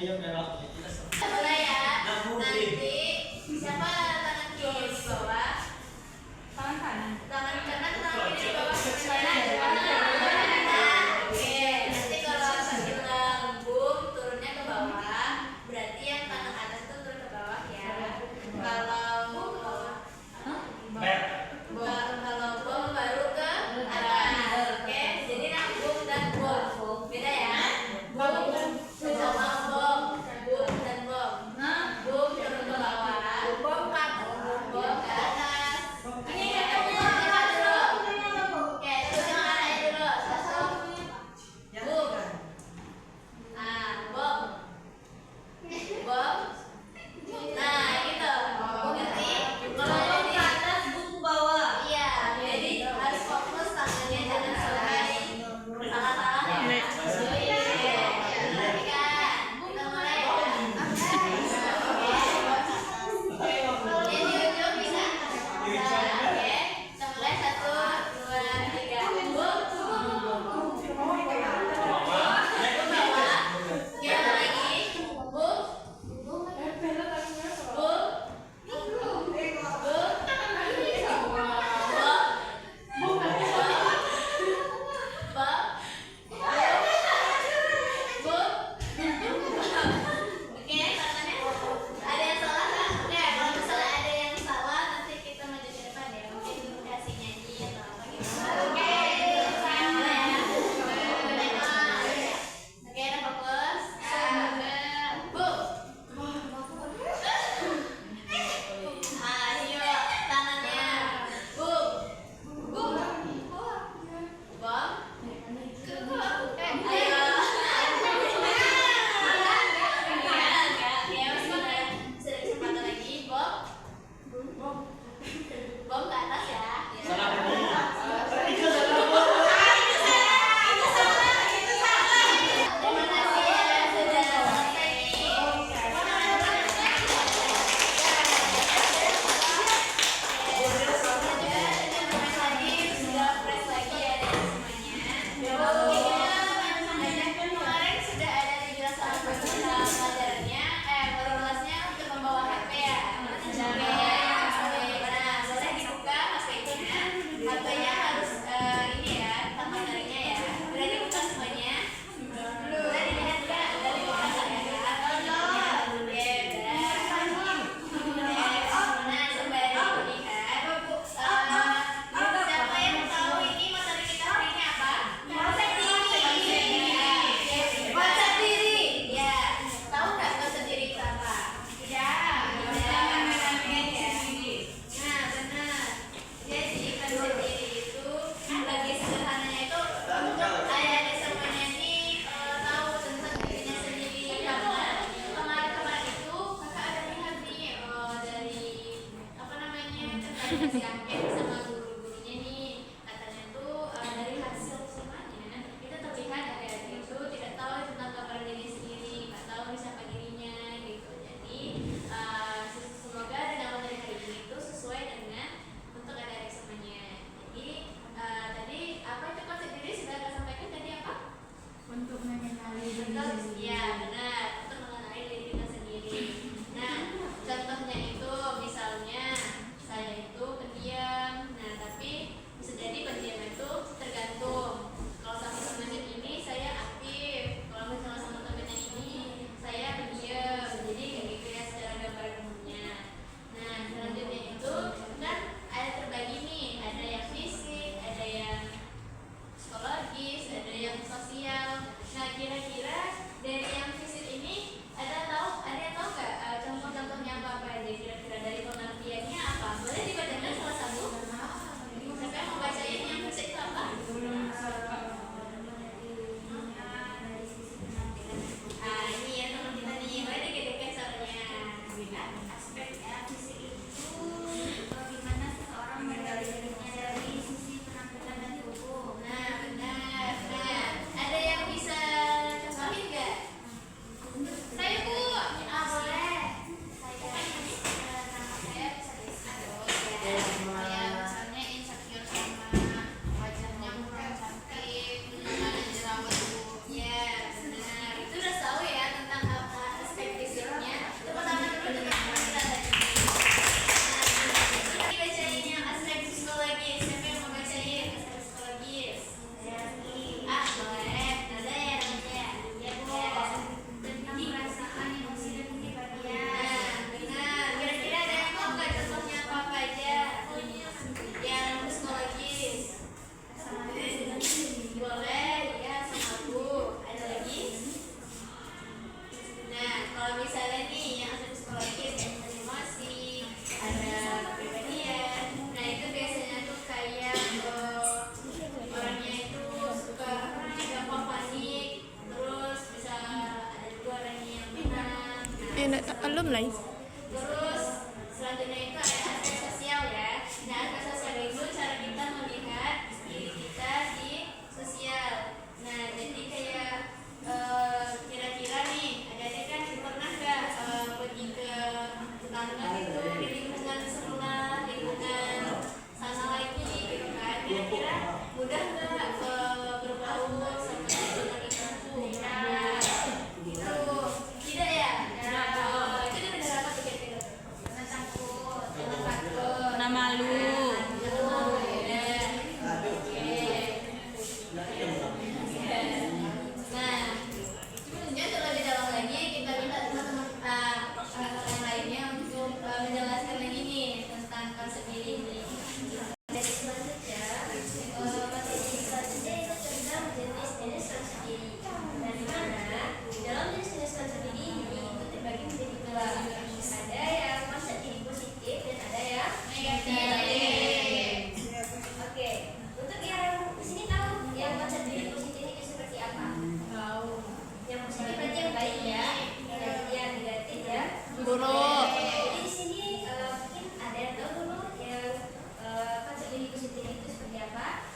Mulai ya. Nanti siapa tangan kiri di bawah? Tangan kanan. Tangan kanan, tangan kiri di bawah. Oke. Nanti kalau pas bilang boom, turunnya ke bawah. Berarti yang tangan atas itu turun ke bawah ya. Kalau bom baru ke atas. Oke. Jadi boom dan bom. Beda ya. Bom sama bom. Boom dan bom. Boom turun ke bawah. Bom ke atas. Bom ke atas. Ini hitungnya dulu. Oke, hitungnya mana dulu? Satu. Boom. Bom. Bom. Nah, gitu. Ngerti? Kalau bom ke atas, boom ke bawah. Iya, jadi harus fokus tangannya jangan sampai salah-salah ya. Bom ke atas ya. Terima kasih ya sudah selesai. Sudah fresh lagi ya semuanya. Kemarin sudah ada dijelasan pelajarannya, kelasnya untuk membawa HP ya. HP-nya harus ini ya, tambah darinya ya. Udah dibuka semuanya? Udah dilihat nggak? Udah dibuka nggak ya? Nah, sembari dilihat, siapa yang tahu ini materi kita hari ini apa? Konsep diri. Konsep diri. Ya, tahu nggak konsep diri itu apa? Ya. Nah, benar. Jadi konsep diri itu lagi sederhananya itu untuk adik-adik semuanya ini tahu tentang dirinya sendiri. Karena kemarin itu kakak ada lihat nih dari apa namanya tentang si angket sama guru-gurunya nih, katanya tuh dari hasil semuanya itu terlihat adik-adik itu tidak tahu tentang gambaran diri sendiri, nggak tahu siapa dirinya gitu. Jadi semoga dengan materi hari ini itu sesuai dengan untuk adik-adik semuanya. Jadi tadi apa itu konsep diri sudah saya sampaikan tadi apa? Untuk mengenali diri sendiri. Ya benar, untuk mengenali diri kita sendiri. Nah contohnya itu misalnya saya itu pendiam. Kalau misalnya nih yang asal psikologis kayak animasi, ada kepribadian. Nah itu biasanya tuh kayak orangnya itu suka gampang panik, terus bisa ada juga orangnya yang menang. Alum lah. Terus selanjutnya itu ada aspek sosial ya. Nah aspek sosial itu cara kita melihat diri kita di sosial. Nah jadi kayak kira-kira nih ada kan pernah nggak pergi ke tetangga itu di lingkungan sekolah, lingkungan sana lagi gitu kan? Kira-kira mudah nggak berbaur sama lingkungan itu? Nah gitu tidak ya? Nah itu dia benar apa tuh kira-kira? Jangan takut, jangan takut. Nah, malu. Nah, kemudian untuk lebih dalam lagi kita minta teman-teman yang lainnya untuk menjelaskan lagi nih tentang konsep diri ini. Dari selanjutnya, materi selanjutnya itu tentang jenis-jenis konsep diri. Dan di mana dalam jenis-jenis konsep diri ini itu terbagi menjadi dua. Ada yang konsep diri positif dan ada yang negatif. Oke, untuk yang di sini tahu yang konsep diri positif itu seperti apa? Tahu. Yang positif berarti yang baik ya, yang negatif ya. Buruk. Jadi di sini mungkin ada yang tahu dulu yang konsep diri positif itu seperti apa?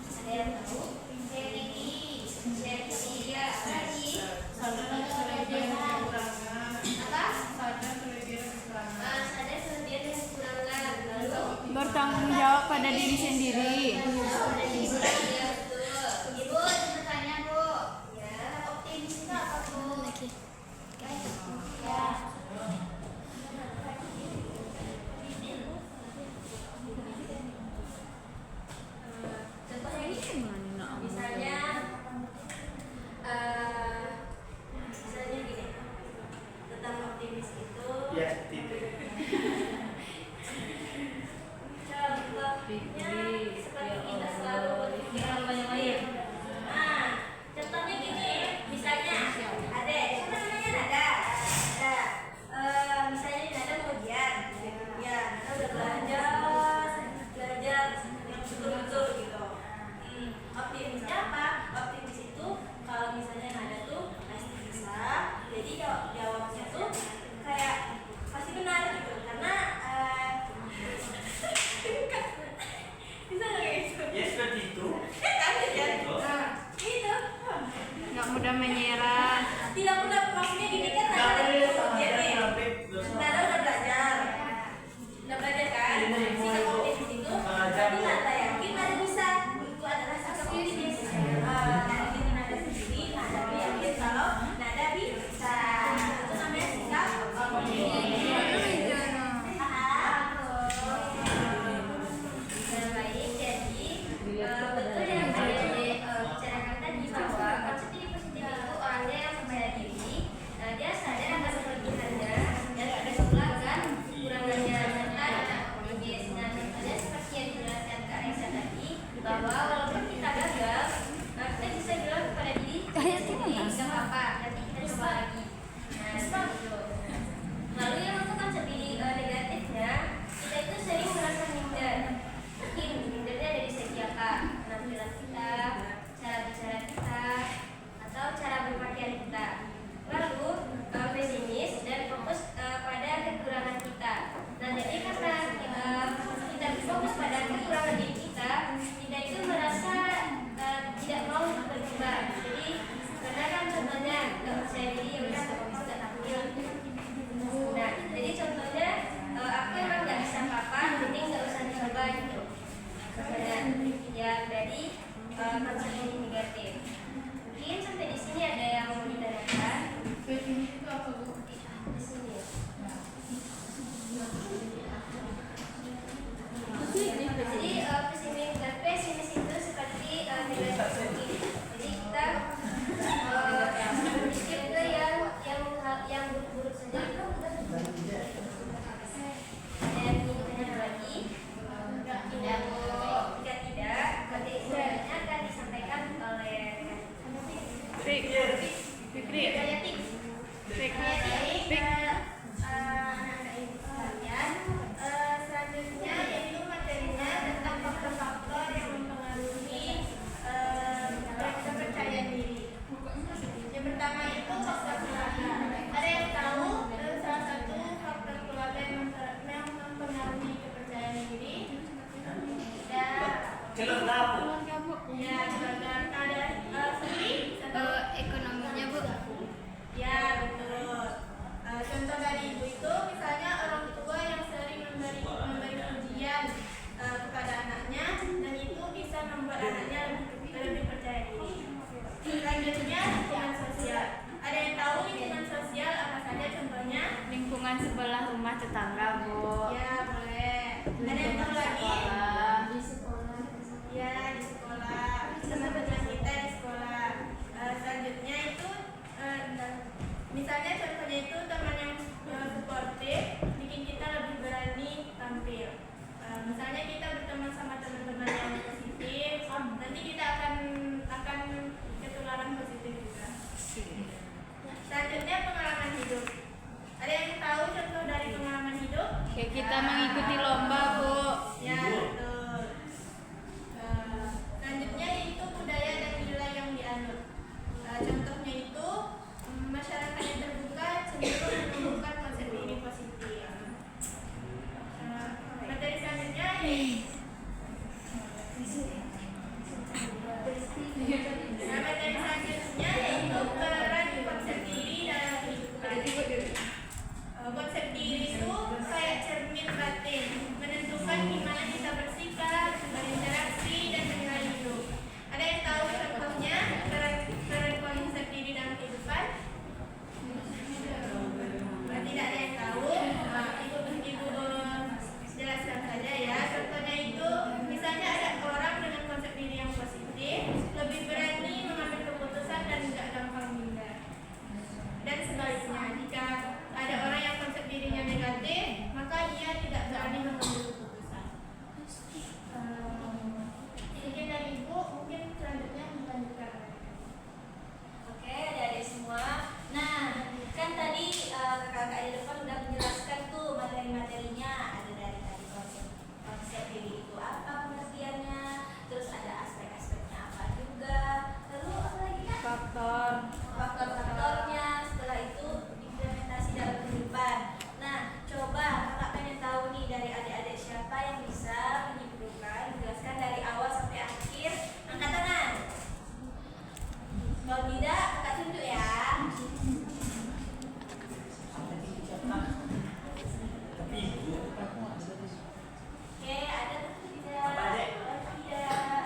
Ada yang tahu? Yang ini, yang ketiga lagi. Apa? Sadar kelebihan dan kekurangan. Lalu Bertanggung jawab pada diri sendiri. Ibu bertanya Bu, ya optimis itu apa Bu? Ya. Contohnya ini, misalnya gini, tentang optimis itu. Ya, titik. Contohnya seperti kita selalu Jadi anak-anak ibu sekalian, selanjutnya yaitu materinya tentang faktor-faktor yang mempengaruhi kepercayaan diri. Yang pertama itu faktor keluarga. Ada yang tahu salah satu faktor keluarga yang mempengaruhi kepercayaan diri? Ya, keluarga. Ada sendiri Ekonominya, Bu. Ya, betul. Contoh dari ibu itu misalnya orang tua yang sering memberi pujian kepada anaknya, dan itu bisa membuat anaknya lebih percaya diri. Selanjutnya lingkungan sosial. Ada yang tahu lingkungan sosial apa saja contohnya? Lingkungan sebelah rumah tetangga, Bu. Ya, boleh. Ada yang tahu lagi? Di sekolah. Ya, di sekolah. Teman-teman kita di sekolah. Selanjutnya itu misalnya contohnya itu teman yang suportif bikin kita lebih berani tampil. Misalnya kita berteman sama teman-teman yang positif, nanti kita akan ketularan positif juga. Selanjutnya pengalaman hidup. Ada yang tahu contoh dari pengalaman hidup? Kayak kita mengikuti lomba, Bu. Ya, betul. Selanjutnya itu budaya dan nilai yang dianut. Contohnya itu masyarakat yang terbuka cenderung menemukan konsep diri positif. Materi selanjutnya materi selanjutnya yaitu peran konsep diri dalam kehidupan. Konsep diri itu kayak cermin batin, menentukan gimana kita bersikap, berinteraksi, dan menilai hidup. Ada yang tahu contohnya peran konsep diri dalam kehidupan? Tidak ada yang tahu. Ibu jelaskan saja ya. Contohnya itu, misalnya ada orang dengan konsep diri yang positif, lebih berani mengambil keputusan dan tidak gampang minder. Dan sebaliknya, jika ada orang yang konsep dirinya negatif, maka ia tidak berani mengambil keputusan. Mungkin dari ibu, mungkin selanjutnya melanjutkan. Oke, adik-adik semua. Nah, kan tadi kakak di depan udah menjelaskan tuh materi-materinya. Ada dari tadi konsep diri itu apa pengertiannya, terus ada aspek-aspeknya apa juga. Lalu apa lagi kan? Faktor-faktornya. Setelah itu implementasi dalam kehidupan. Nah, coba kakak pengen tahu nih dari adik-adik siapa yang bisa menyimpulkan, menjelaskan dari awal sampai akhir. Angkat tangan. Kalau tidak, kakak tunjuk ya. Oke, ada atau tidak? Apa, Dek? Tidak.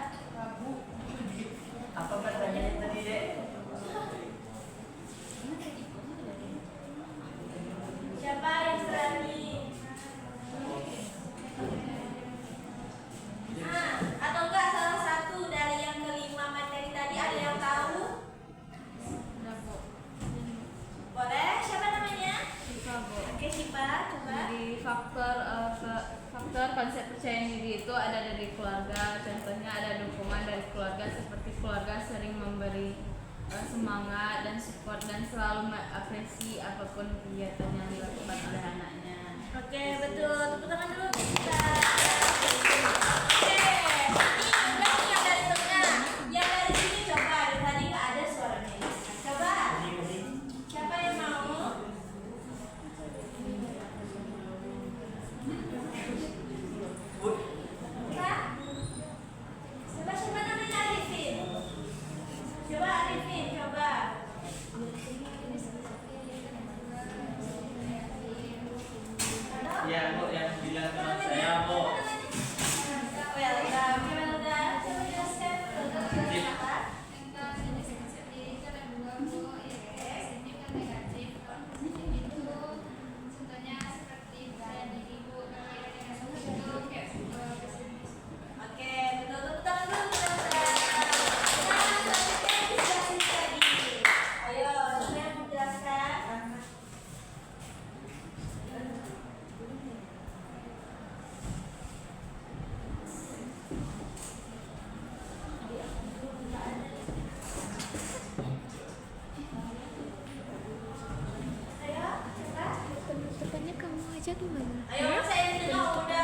Apa pertanyaannya tadi, Dek? Siapa yang berani? Atau enggak salah satu dari yang kelima materi tadi ada yang tahu? Boleh? Siapa namanya? Siapa, Bu? Oke, Sipa, coba. Jadi faktor konsep percaya diri itu ada dari keluarga. Contohnya ada dukungan dari keluarga, seperti keluarga sering memberi semangat dan support dan selalu mengapresiasi apapun kegiatan yang dilakukan oleh anaknya. Oke, betul. Tepuk tangan dulu kita. Oke, ini udah yang dari tengah. Yang dari sini coba. Dari tadi nggak ada suaranya. Coba. Siapa yang mau? Kak? Coba siapa namanya Arifin? Coba Arifin, coba. Ya, Bu, yang bilang saya, Bu. aja gimana? Ayo saya yang tengah udah